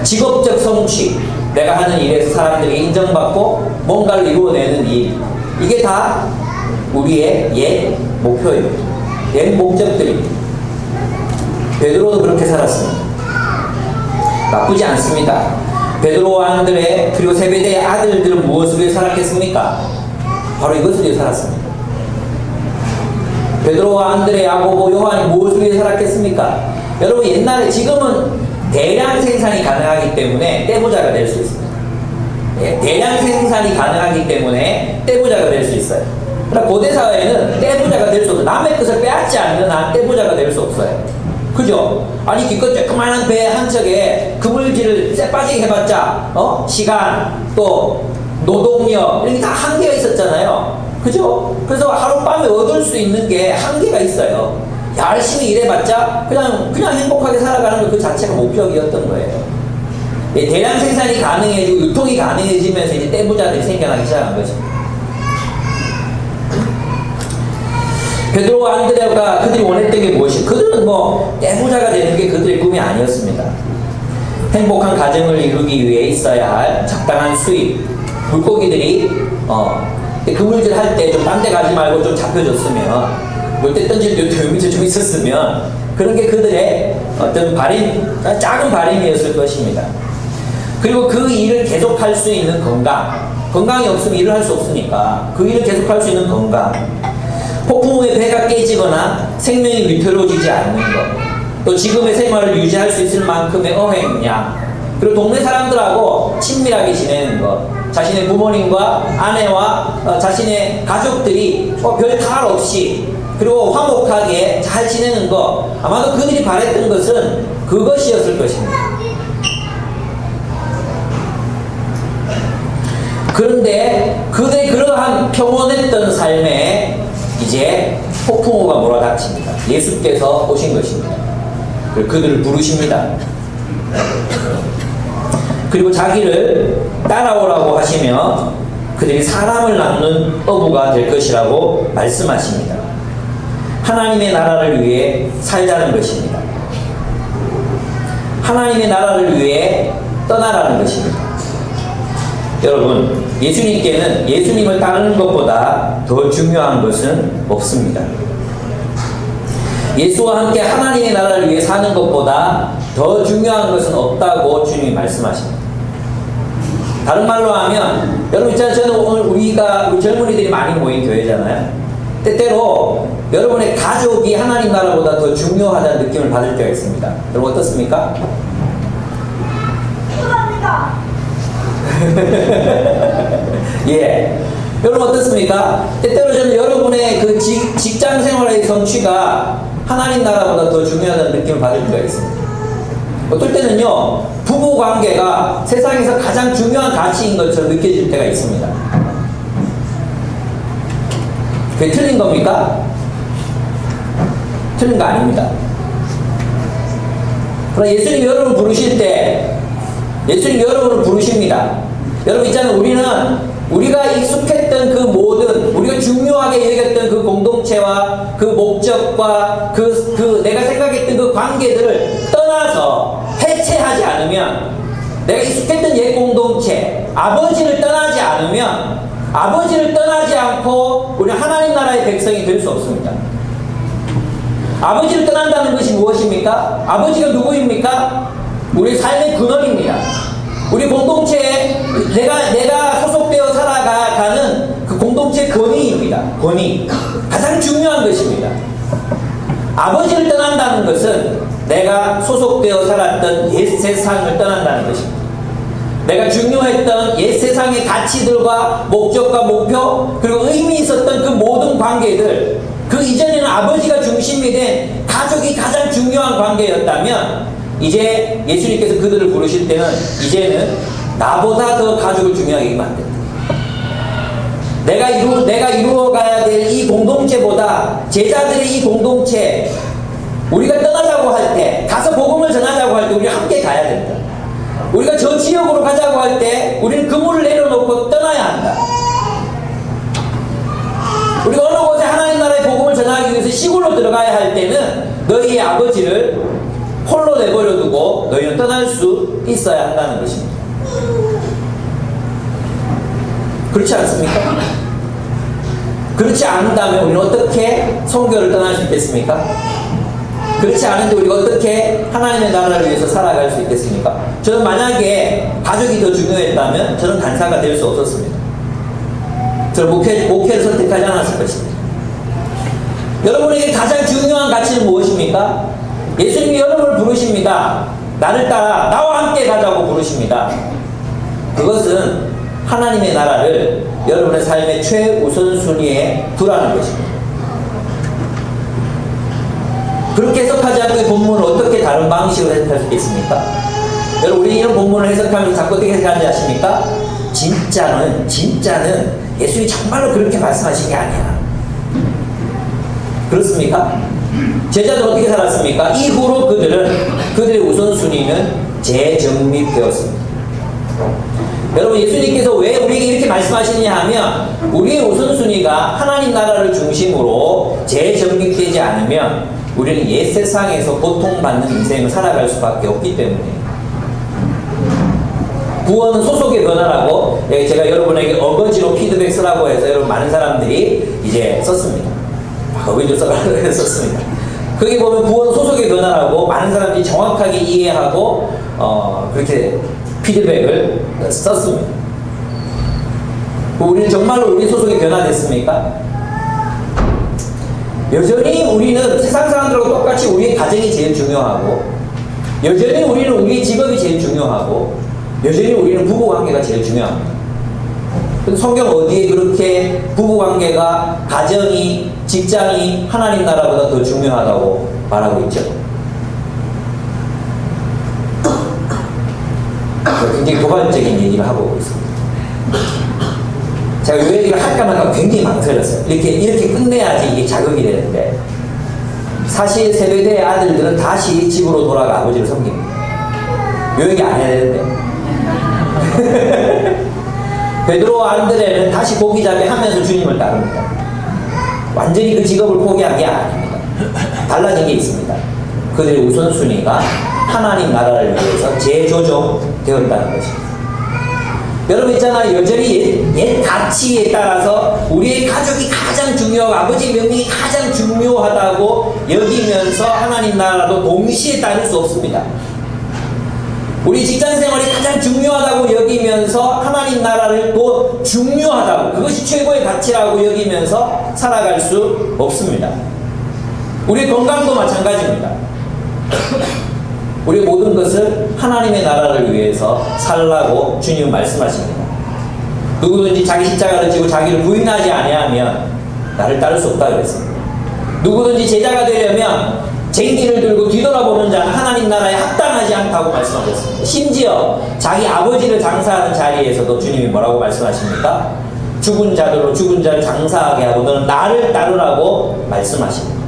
직업적 성취, 내가 하는 일에서 사람들에게 인정받고 뭔가를 이루어내는 일, 이게 다 우리의 옛 목표입니다. 옛 목적들입니다. 베드로도 그렇게 살았습니다. 나쁘지 않습니다. 베드로와 안드레 그리고 세베대의 아들들은 무엇을 위해 살았겠습니까? 바로 이것을 위해 살았습니다. 베드로와 안드레, 야고보, 요한이 무엇을 위해 살았겠습니까? 여러분, 옛날에, 지금은 대량 생산이 가능하기 때문에 떼부자가 될 수 있습니다. 대량 생산이 가능하기 때문에 떼부자가 될 수 있어요. 그러나 고대 사회에는 떼부자가 될 수 없어요. 남의 것을 빼앗지 않는 한 떼부자가 될 수 없어요. 그죠? 아니, 기껏 조그마한 배 한 척에 그물질을 쎄빠지게 해봤자, 시간, 또 노동력, 이런 게 다 한계가 있었잖아요. 그죠? 그래서 하룻밤에 얻을 수 있는 게 한계가 있어요. 열심히 일해봤자 그냥 행복하게 살아가는 것 그 자체가 목적이었던 거예요. 대량 생산이 가능해지고 유통이 가능해지면서 이제 떼부자들이 생겨나기 시작한 거죠. 베드로와 안드레가 그들이 원했던 게 무엇이? 그들은 뭐 떼부자가 되는 게 그들의 꿈이 아니었습니다. 행복한 가정을 이루기 위해 있어야 할 적당한 수입. 물고기들이 그물질 할 때 좀 딴 데 가지 말고 좀 잡혀줬으면, 물때 던질 때 밑에 좀 있었으면, 그런 게 그들의 어떤 작은 바람이었을 것입니다. 그리고 그 일을 계속할 수 있는 건강이 없으면 일을 할 수 없으니까 그 일을 계속할 수 있는 건강, 폭풍 후에 배가 깨지거나 생명이 위태로워지지 않는 것, 또 지금의 생활을 유지할 수 있을 만큼의 어획량, 그리고 동네 사람들하고 친밀하게 지내는 것, 자신의 부모님과 아내와 자신의 가족들이 별 탈 없이 그리고 화목하게 잘 지내는 것, 아마도 그들이 바랬던 것은 그것이었을 것입니다. 그런데 그들의 그러한 평온했던 삶에 이제 폭풍우가 몰아닥칩니다. 예수께서 오신 것입니다. 그들을 부르십니다. 그리고 자기를 따라오라고 하시며 그들이 사람을 낳는 어부가 될 것이라고 말씀하십니다. 하나님의 나라를 위해 살자는 것입니다. 하나님의 나라를 위해 떠나라는 것입니다. 여러분, 예수님께는 예수님을 따르는 것보다 더 중요한 것은 없습니다. 예수와 함께 하나님의 나라를 위해 사는 것보다 더 중요한 것은 없다고 주님이 말씀하십니다. 다른 말로 하면, 여러분 있잖아요. 저는 오늘 우리 젊은이들이 많이 모인 교회잖아요. 때때로 여러분의 가족이 하나님 나라보다 더 중요하다는 느낌을 받을 때가 있습니다. 여러분 어떻습니까? 예. 여러분 어떻습니까? 때때로 저는 여러분의 그 직장 생활의 성취가 하나님 나라보다 더 중요하다는 느낌을 받을 때가 있습니다. 어떨 때는요, 부부 관계가 세상에서 가장 중요한 가치인 것처럼 느껴질 때가 있습니다. 그게 틀린 겁니까? 틀린 거 아닙니다. 그러나 예수님이 여러분을 부르실 때, 예수님이 여러분을 부르십니다. 여러분 있잖아요. 우리가 익숙했던 그 모든, 우리가 중요하게 여겼던 그 공동체와 그 목적과 내가 생각했던 그 관계들을 떠나서 해체하지 않으면, 내가 익숙했던 옛 공동체, 아버지를 떠나지 않으면, 아버지를 떠나지 않고 우리는 하나님 나라의 백성이 될 수 없습니다. 아버지를 떠난다는 것이 무엇입니까? 아버지가 누구입니까? 우리 삶의 근원입니다. 우리 공동체에 내가 소속되어 살아가는 그 공동체 권위입니다. 권위. 가장 중요한 것입니다. 아버지를 떠난다는 것은 내가 소속되어 살았던 옛 세상을 떠난다는 것입니다. 내가 중요했던 옛 세상의 가치들과 목적과 목표, 그리고 의미 있었던 그 모든 관계들, 그 이전에는 아버지가 중심이 된 가족이 가장 중요한 관계였다면, 이제 예수님께서 그들을 부르실 때는 이제는 나보다 더 가족을 중요하게 만든다. 내가 이루어가야 될 이 공동체보다 제자들의 이 공동체, 우리가 떠나자고 할 때, 가서 복음을 전하자고 할 때 우리가 함께 가야 된다. 우리가 저 지역으로 가자고 할 때 우리는 그물을 내려놓고 떠나야 한다. 우리가 어느 곳에 하나님 나라의 복음을 전하기 위해서 시골로 들어가야 할 때는 너희의 아버지를 홀로 내버려두고 너희는 떠날 수 있어야 한다는 것입니다. 그렇지 않습니까? 그렇지 않다면 우리는 어떻게 선교를 떠날 수 있겠습니까? 그렇지 않은데 우리가 어떻게 하나님의 나라를 위해서 살아갈 수 있겠습니까? 저는 만약에 가족이 더 중요했다면 저는 간사가 될 수 없었습니다. 저는 목회를 선택하지 않았을 것입니다. 여러분에게 가장 중요한 가치는 무엇입니까? 예수님이 여러분을 부르십니다. 나를 따라 나와 함께 가자고 부르십니다. 그것은 하나님의 나라를 여러분의 삶의 최우선순위에 두라는 것입니다. 그렇게 해석하지 않고 이 본문을 어떻게 다른 방식으로 해석할 수 있겠습니까? 여러분, 우리 이런 본문을 해석하면서 자꾸 어떻게 해석하는지 아십니까? 진짜는 예수님이 정말로 그렇게 말씀하신 게 아니야. 그렇습니까? 제자들 어떻게 살았습니까? 이후로 그들의 우선순위는 재정립되었습니다. 여러분, 예수님께서 왜 우리에게 이렇게 말씀하시느냐 하면, 우리의 우선순위가 하나님 나라를 중심으로 재정립되지 않으면 우리는 옛 세상에서 고통받는 인생을 살아갈 수밖에 없기 때문에. 구원은 소속의 변화라고 제가 여러분에게 어거지로 피드백 쓰라고 해서 여러분 많은 사람들이 이제 썼습니다. 어거지로 써라고 해서 썼습니다. 거기 보면 구원 소속의 변화라고 많은 사람들이 정확하게 이해하고 그렇게 피드백을 썼습니다. 우리는 정말로 우리 소속이 변화됐습니까? 여전히 우리는 세상 사람들하고 똑같이 우리의 가정이 제일 중요하고, 여전히 우리는 우리의 직업이 제일 중요하고, 여전히 우리는 부부관계가 제일 중요합니다. 성경 어디에 그렇게 부부관계가, 가정이, 직장이 하나님 나라보다 더 중요하다고 말하고 있죠? 굉장히 도발적인 얘기를 하고 있습니다. 제가 이 얘기를 할까 말까 굉장히 망설였어요. 이렇게 끝내야지 이게 자극이 되는데, 사실 세배대의 아들들은 다시 집으로 돌아가 아버지를 섬깁니다. 이 얘기 안 해야 되는데. 베드로와 안드레는 다시 고기잡이 하면서 주님을 따릅니다. 완전히 그 직업을 포기한 게 아닙니다. 달라진 게 있습니다. 그들의 우선순위가 하나님 나라를 위해서 재조정되었다는 것입니다. 여러분 있잖아요. 여전히 옛 가치에 따라서 우리의 가족이 가장 중요하고 아버지의 명령이 가장 중요하다고 여기면서 하나님 나라도 동시에 따를 수 없습니다. 우리 직장생활이 가장 중요하다고 여기면서 하나님 나라를 또 중요하다고, 그것이 최고의 가치라고 여기면서 살아갈 수 없습니다. 우리 건강도 마찬가지입니다. 우리 모든 것을 하나님의 나라를 위해서 살라고 주님 말씀하십니다. 누구든지 자기 십자가를 지고 자기를 부인하지 아니하면 나를 따를 수 없다 그랬습니다. 누구든지 제자가 되려면 쟁기를 들고 뒤돌아보는 자는 하나님 나라에 합당하지 않다고 말씀하셨습니다. 심지어 자기 아버지를 장사하는 자리에서도 주님이 뭐라고 말씀하십니까? 죽은 자들로 죽은 자를 장사하게 하고 너는 나를 따르라고 말씀하십니다.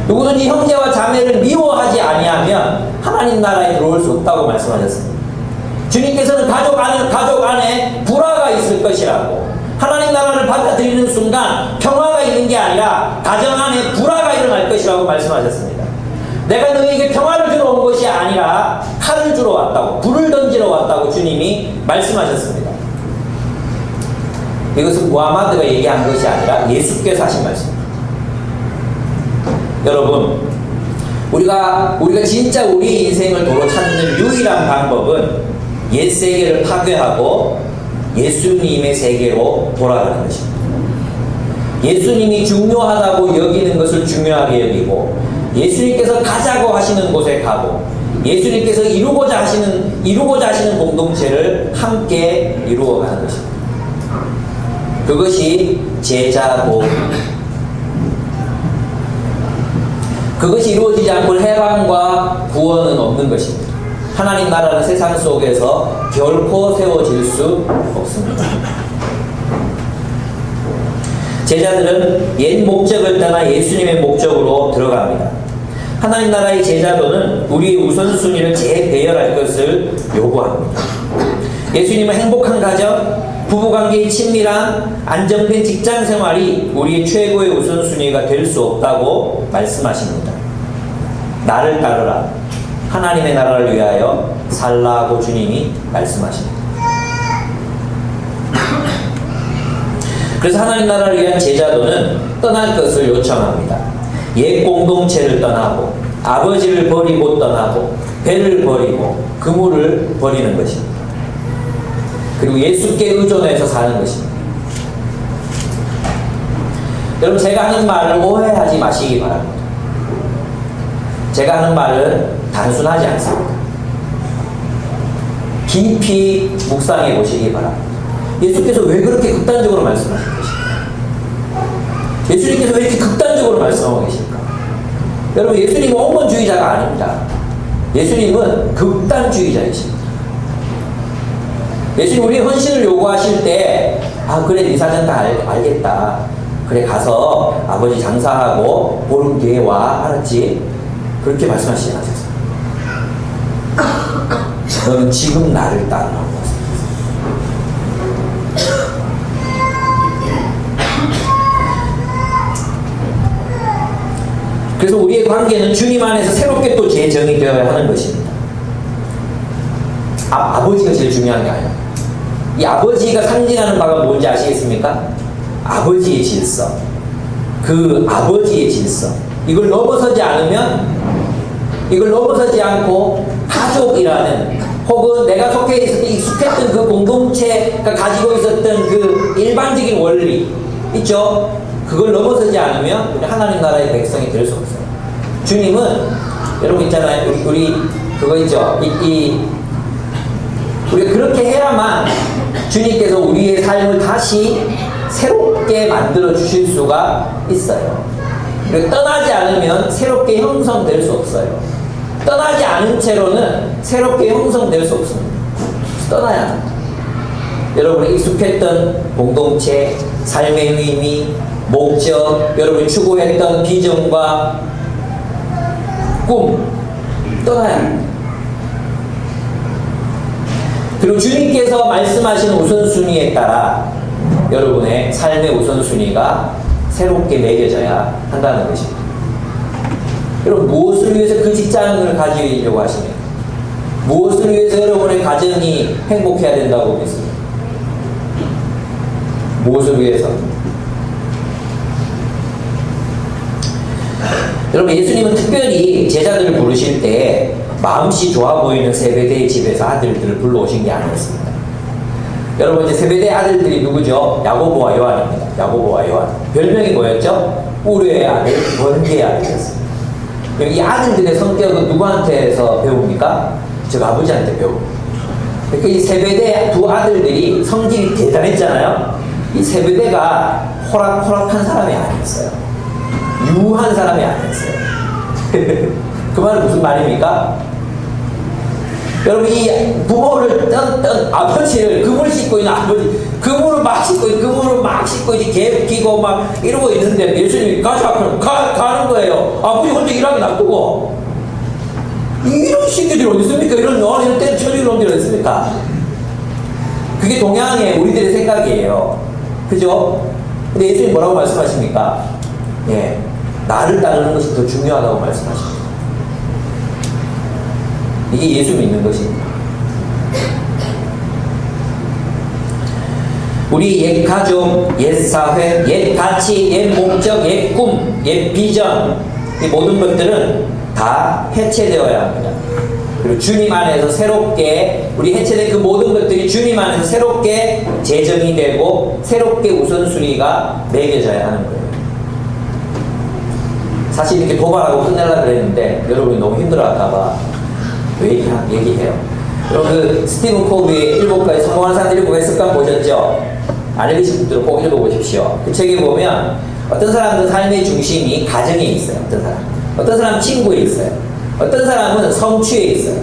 누구든지 형제와 자매를 미워하지 아니하면 하나님 나라에 들어올 수 없다고 말씀하셨습니다. 주님께서는 가족 안에 불화가 있을 것이라고, 하나님 나라를 받아들이는 순간 평화가 있는 게 아니라 가정 안에 불화가 일어날 것이라고 말씀하셨습니다. 내가 너희에게 평화를 주러 온 것이 아니라 칼을 주러 왔다고, 불을 던지러 왔다고 주님이 말씀하셨습니다. 이것은 무하마드가 얘기한 것이 아니라 예수께서 하신 말씀입니다. 여러분, 우리가 진짜 우리 인생을 도로 찾는 유일한 방법은 옛 세계를 파괴하고 예수님의 세계로 돌아가는 것입니다. 예수님이 중요하다고 여기는 것을 중요하게 여기고, 예수님께서 가자고 하시는 곳에 가고, 예수님께서 이루고자 하시는 공동체를 함께 이루어가는 것입니다. 그것이 제자도입니다. 그것이 이루어지지 않고 해방과 구원은 없는 것입니다. 하나님 나라는 세상 속에서 결코 세워질 수 없습니다. 제자들은 옛 목적을 떠나 예수님의 목적으로 들어갑니다. 하나님 나라의 제자도는 우리의 우선순위를 재배열할 것을 요구합니다. 예수님은 행복한 가정, 부부관계의 친밀한 안정된 직장생활이 우리의 최고의 우선순위가 될 수 없다고 말씀하십니다. 나를 따르라. 하나님의 나라를 위하여 살라고 주님이 말씀하십니다. 그래서 하나님 나라를 위한 제자도는 떠날 것을 요청합니다. 옛 공동체를 떠나고, 아버지를 버리고 떠나고, 배를 버리고, 그물을 버리는 것입니다. 그리고 예수께 의존해서 사는 것입니다. 여러분, 제가 하는 말을 오해하지 마시기 바랍니다. 제가 하는 말은 단순하지 않습니다. 깊이 묵상해 보시기 바랍니다. 예수께서 왜 그렇게 극단적으로 말씀하신 것입니까? 예수님께서 왜 이렇게 극단적으로 말씀하고 계십니까? 여러분, 예수님은 온건주의자가 아닙니다. 예수님은 극단주의자이십니다. 예수님 우리의 헌신을 요구하실 때, 그래, 네 사정 다 알겠다. 그래, 가서 아버지 장사하고 보름 뒤에 와. 알았지? 그렇게 말씀하시지 않으셨어요. 너는 지금 나를 따르라고 하셨어요. 그래서 우리의 관계는 주님 안에서 새롭게 또 재정이 되어야 하는 것입니다. 아버지가 제일 중요한 게 아니에요. 이 아버지가 상징하는 바가 뭔지 아시겠습니까? 아버지의 질서. 그 아버지의 질서. 이걸 넘어서지 않고 가족이라는, 혹은 내가 속해 있었던 익숙했던 그 공동체가 가지고 있었던 그 일반적인 원리 있죠? 그걸 넘어서지 않으면 우리 하나님 나라의 백성이 될 수 없어요. 주님은, 여러분 있잖아요. 우리 그거 있죠? 우리가 그렇게 해야만 주님께서 우리의 삶을 다시 새롭게 만들어 주실 수가 있어요. 우리가 떠나지 않으면 새롭게 형성될 수 없어요. 떠나지 않은 채로는 새롭게 형성될 수 없습니다. 떠나야 합니다. 여러분이 익숙했던 공동체, 삶의 의미, 목적, 여러분이 추구했던 비전과 꿈, 떠나야 합니다. 그리고 주님께서 말씀하신 우선순위에 따라 여러분의 삶의 우선순위가 새롭게 매겨져야 한다는 것입니다. 여러분, 무엇을 위해서 그 직장을 가지려고 하십니까? 무엇을 위해서 여러분의 가정이 행복해야 된다고 믿습니까? 무엇을 위해서? 여러분, 예수님은 특별히 제자들을 부르실 때 마음씨 좋아 보이는 세베대의 집에서 아들들을 불러오신 게 아니었습니다. 여러분, 이제 세베대의 아들들이 누구죠? 야고보와 요한입니다. 야고보와 요한. 별명이 뭐였죠? 우르의 아들, 번개의 아들이었습니다. 이 아들들의 성격은 누구한테서 배웁니까? 저 아버지한테 배웁니다. 그러니까 이 세베대 두 아들들이 성질이 대단했잖아요. 이 세베대가 호락호락한 사람이 아니었어요. 유한 사람이 아니었어요. 그 말은 무슨 말입니까? 여러분, 이 부모를 아버지를 그물 씻고 있는 아버지, 그물을 막 씻고 있는, 그물을 막 씻고 이제 개 끼고 막 이러고 있는데 예수님이 가자 그럼 가는 거예요. 아버지 혼자 일하게 놔두고. 이런 시기들이 어디 있습니까? 이런 때는 처리를 어디 있습니까? 그게 동양의 우리들의 생각이에요. 그죠? 근데 예수님 뭐라고 말씀하십니까? 예, 나를 따르는 것이 더 중요하다고 말씀하십니다. 이게 예수 믿는 것입니다. 우리 옛 가족, 옛 사회, 옛 가치, 옛 목적, 옛 꿈, 옛 비전, 이 모든 것들은 다 해체되어야 합니다. 그리고 주님 안에서 새롭게, 우리 해체된 그 모든 것들이 주님 안에서 새롭게 재정이 되고 새롭게 우선순위가 매겨져야 하는 거예요. 사실 이렇게 도발하고 끝내려고 그랬는데 여러분이 너무 힘들어할까봐 왜 얘기해요? 여러분, 그 스티븐 코비의 7가지 성공하는 사람들 7가지 습관 보셨죠? 안 읽으신 분들은 꼭 읽어보십시오. 그 책에 보면 어떤 사람은 삶의 중심이 가정에 있어요. 어떤 사람은 친구에 있어요. 어떤 사람은 성취에 있어요.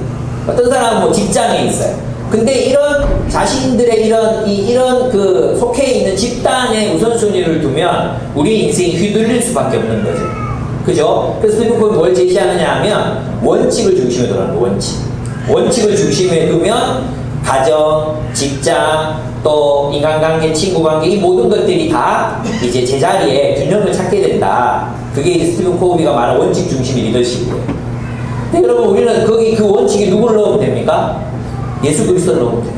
어떤 사람은 뭐 직장에 있어요. 근데 이런 자신들의 이런 그 속해 있는 집단의 우선순위를 두면 우리 인생이 휘둘릴 수밖에 없는 거죠. 그죠? 그래서 스티븐 코비가 뭘 제시하느냐 하면 원칙을 중심에 두라는 거예요. 원칙을 중심에 두면 가정, 직장, 또 인간관계, 친구관계 이 모든 것들이 다 이제 제자리에 균형을 찾게 된다. 그게 이제 스티븐 코비가 말하는 원칙 중심 리더십이에요. 근데 여러분, 우리는 거기 그 원칙에 누구를 넣으면 됩니까? 예수 그리스도를 넣으면 돼요.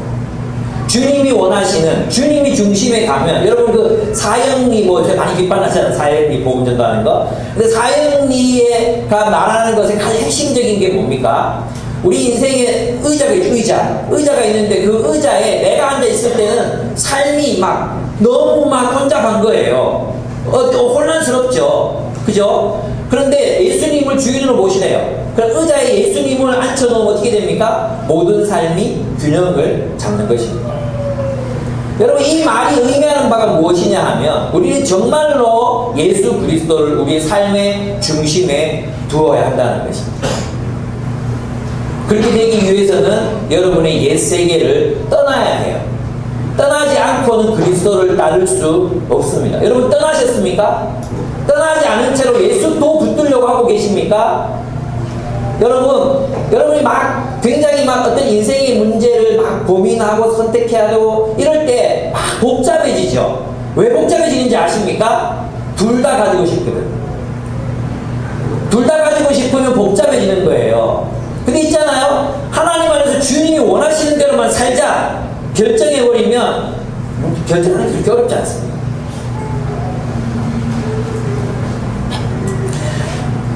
주님이 원하시는, 주님이 중심에 가면, 여러분 그 사형리 뭐 많이 비판하잖아요. 사형리 복음 전도하는 거. 근데 사형리가 말하는 것의 가장 핵심적인 게 뭡니까? 우리 인생에 의자가 있죠. 의자가 있는데 그 의자에 내가 앉아 있을 때는 삶이 막 너무 막 혼잡한 거예요. 혼란스럽죠. 그죠? 그런데 예수님을 주인으로 모시네요. 그럼 의자에 예수님을 앉혀놓으면 어떻게 됩니까? 모든 삶이 균형을 잡는 것입니다. 여러분, 이 말이 의미하는 바가 무엇이냐 하면 우리는 정말로 예수 그리스도를 우리의 삶의 중심에 두어야 한다는 것입니다. 그렇게 되기 위해서는 여러분의 옛 세계를 떠나야 해요. 떠나지 않고는 그리스도를 따를 수 없습니다. 여러분, 떠나셨습니까? 떠나지 않은 채로 예수도 붙들려고 하고 계십니까? 여러분이 막 굉장히 막 어떤 인생의 문제를 막 고민하고 선택해야 되고 이럴 때 막 복잡해지죠. 왜 복잡해지는지 아십니까? 둘 다 가지고 싶거든. 둘 다 가지고 싶으면 복잡해지는 거예요. 근데 있잖아요. 하나님 안에서 주님이 원하시는 대로만 살자 결정해버리면 결정하는 게 그렇게 어렵지 않습니다.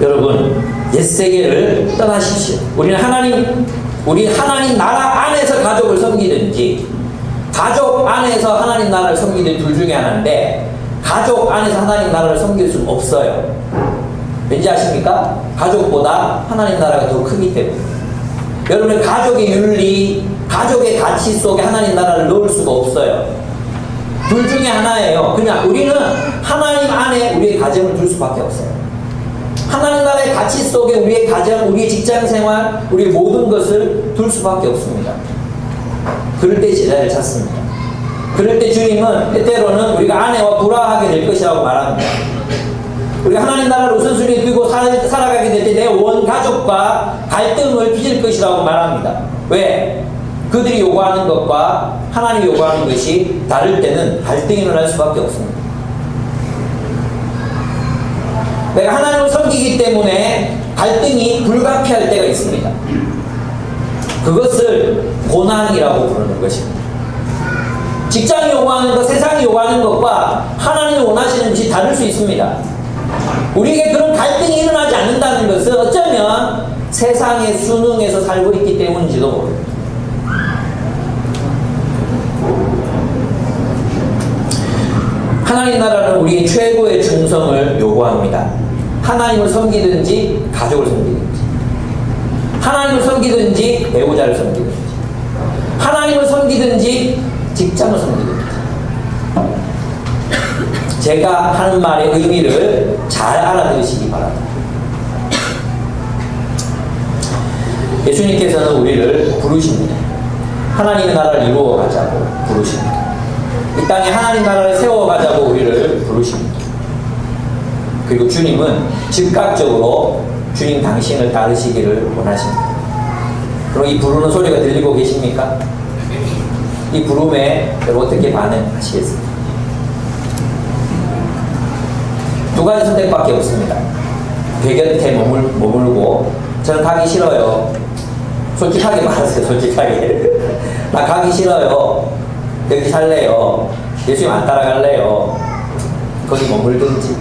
여러분, 옛세계를 떠나십시오. 우리 하나님 나라 안에서 가족을 섬기든지 가족 안에서 하나님 나라를 섬기든지 둘 중에 하나인데 가족 안에서 하나님 나라를 섬길 수는 없어요. 왠지 아십니까? 가족보다 하나님 나라가 더 크기 때문에. 여러분의 가족의 윤리, 가족의 가치 속에 하나님 나라를 넣을 수가 없어요. 둘 중에 하나예요. 그냥 우리는 하나님 안에 우리의 가정을 둘 수밖에 없어요. 하나님 나라의 가치 속에 우리의 가정, 우리의 직장생활, 우리의 모든 것을 둘 수밖에 없습니다. 그럴 때 제자를 찾습니다. 그럴 때 주님은 때때로는 우리가 아내와 불화하게 될 것이라고 말합니다. 우리가 하나님 나라를 우선순위에 두고 살아가게 될 때 내 원 가족과 갈등을 빚을 것이라고 말합니다. 왜? 그들이 요구하는 것과 하나님이 요구하는 것이 다를 때는 갈등이 일어날 수밖에 없습니다. 내가 하나님을 섬기기 때문에 갈등이 불가피할 때가 있습니다. 그것을 고난이라고 부르는 것입니다. 직장이 요구하는 것, 세상이 요구하는 것과 하나님이 원하시는 것이 다를 수 있습니다. 우리에게 그런 갈등이 일어나지 않는다는 것은 어쩌면 세상의 순응에서 살고 있기 때문인지도 모릅니다. 하나님 나라는 우리의 최고의 충성을 요구합니다. 하나님을 섬기든지 가족을 섬기든지, 하나님을 섬기든지 배우자를 섬기든지, 하나님을 섬기든지 직장을 섬기든지, 제가 하는 말의 의미를 잘 알아들으시기 바랍니다. 예수님께서는 우리를 부르십니다. 하나님의 나라를 이루어가자고 부르십니다. 이 땅에 하나님 나라를 세워가자고 우리를 부르십니다. 그리고 주님은 즉각적으로 주님 당신을 따르시기를 원하십니다. 그럼 이 부르는 소리가 들리고 계십니까? 이 부름에 어떻게 반응하시겠습니까? 두 가지 선택밖에 없습니다. 배 곁에 머물고 저는 가기 싫어요. 솔직하게 말하세요. 솔직하게. 나 가기 싫어요. 여기 살래요. 예수님 안 따라갈래요. 거기 머물든지,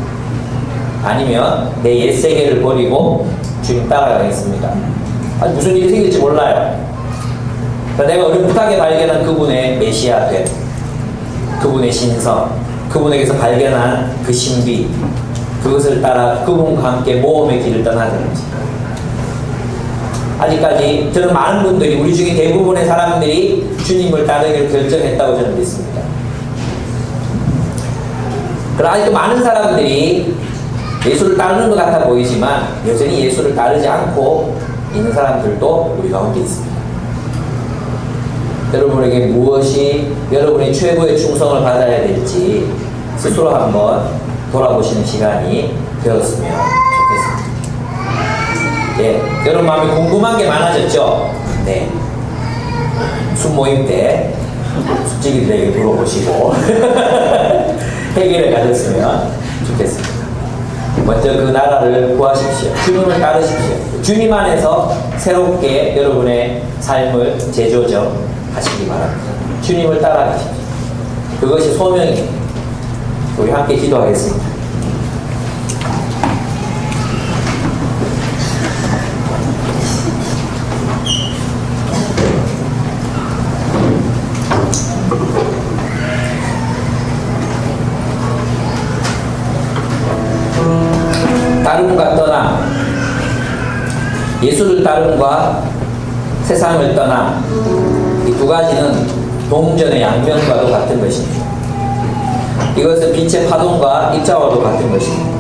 아니면 내 옛세계를 버리고 주님 따라가겠습니다. 아니, 무슨 일이 생길지 몰라요. 내가 어렴풋하게 발견한 그분의 메시아됨, 그분의 신성, 그분에게서 발견한 그 신비, 그것을 따라 그분과 함께 모험의 길을 떠나든지. 아직까지 저는 많은 분들이, 우리 중에 대부분의 사람들이 주님을 따르기를 결정했다고 저는 믿습니다. 그러나 아직도 많은 사람들이 예수를 따르는 것 같아 보이지만 여전히 예수를 따르지 않고 있는 사람들도 우리 가운데 있습니다. 여러분에게 무엇이 여러분의 최고의 충성을 받아야 될지 스스로 한번 돌아보시는 시간이 되었으면 좋겠습니다. 예, 여러분 마음에 궁금한 게 많아졌죠? 네. 순모임 때 숙직이들에게 물어보시고 해결을 가졌으면 좋겠습니다. 먼저 그 나라를 구하십시오. 주님을 따르십시오. 주님 안에서 새롭게 여러분의 삶을 재조정하시기 바랍니다. 주님을 따라가십시오. 그것이 소명입니다. 우리 함께 기도하겠습니다. 따름과 떠나, 예수를 따름과 세상을 떠나, 이 두 가지는 동전의 양면과도 같은 것입니다. 이것은 빛의 파동과 입자와도 같은 것입니다.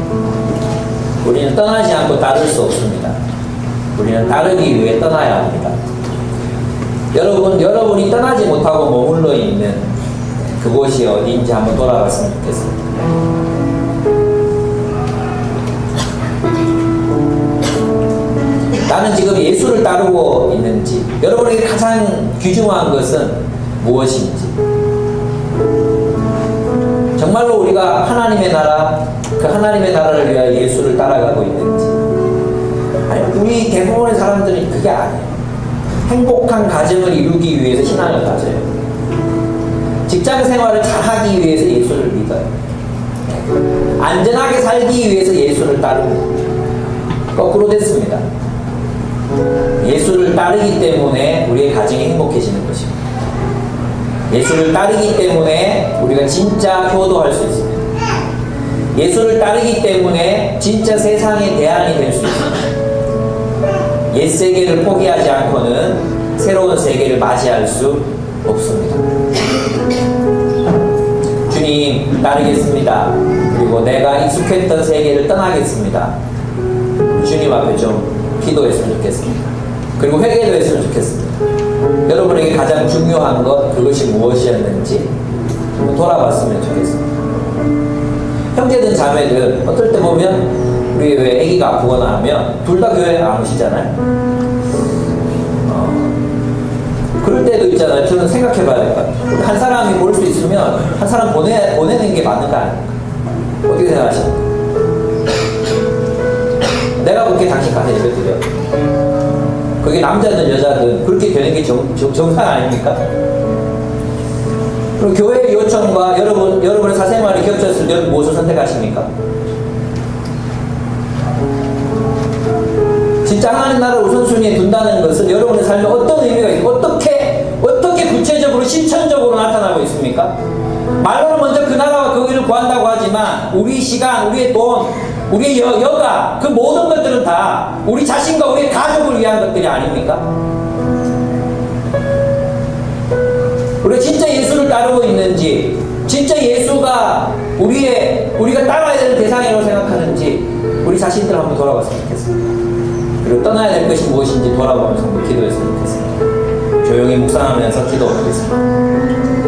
우리는 떠나지 않고 따를 수 없습니다. 우리는 따르기 위해 떠나야 합니다. 여러분이 떠나지 못하고 머물러 있는 그곳이 어디인지 한번 돌아봤으면 좋겠습니다. 나는 지금 예수를 따르고 있는지, 여러분에게 가장 귀중한 것은 무엇인지, 정말로 우리가 하나님의 나라, 그 하나님의 나라를 위하여 예수를 따라가고 있는지, 아니, 우리 대부분의 사람들은 그게 아니에요. 행복한 가정을 이루기 위해서 신앙을 가져요. 직장 생활을 잘하기 위해서 예수를 믿어요. 안전하게 살기 위해서 예수를 따르고, 거꾸로 됐습니다. 예수를 따르기 때문에 우리의 가정이 행복해지는 것입니다. 예수를 따르기 때문에 우리가 진짜 효도할 수 있습니다. 예수를 따르기 때문에 진짜 세상의 대안이 될 수 있습니다. 옛 세계를 포기하지 않고는 새로운 세계를 맞이할 수 없습니다. 주님, 따르겠습니다. 그리고 내가 익숙했던 세계를 떠나겠습니다. 주님 앞에 좀 기도했으면 좋겠습니다. 그리고 회개도 했으면 좋겠습니다. 여러분에게 가장 중요한 것, 그것이 무엇이었는지 돌아봤으면 좋겠습니다. 형제든 자매든 어떨 때 보면 우리 왜 아기가 아프거나 하면 둘 다 교회 안 오시잖아요. 그럴 때도 있잖아요. 저는 생각해 봐야 될 것 같아요. 한 사람이 볼 수 있으면 한 사람 보내는 게 맞는 거 아닙니까? 어떻게 생각하십니까? 내가 그렇게 당신 가서 예배드려. 그게 남자든 여자든 그렇게 되는 게 정상 아닙니까? 그럼 교회의 요청과 여러분의 사생활이 겹쳤을 때 무엇을 선택하십니까? 진짜 하나님 나라를 우선순위에 둔다는 것은 여러분의 삶에 어떤 의미가 있고 어떻게 구체적으로 실천적으로 나타나고 있습니까? 말로는 먼저 그 나라와 그 의를 구한다고 하지만 우리 시간, 우리의 돈, 우리의 여가, 그 모든 것들은 다 우리 자신과 우리의 가족을 위한 것들이 아닙니까? 우리가 진짜 예수를 따르고 있는지, 진짜 예수가 우리가 따라야 되는 대상이라고 생각하는지 우리 자신들 한번 돌아봤으면 좋겠습니다. 그리고 떠나야 될 것이 무엇인지 돌아보면서 한번 기도했으면 좋겠습니다. 조용히 묵상하면서 기도하겠습니다.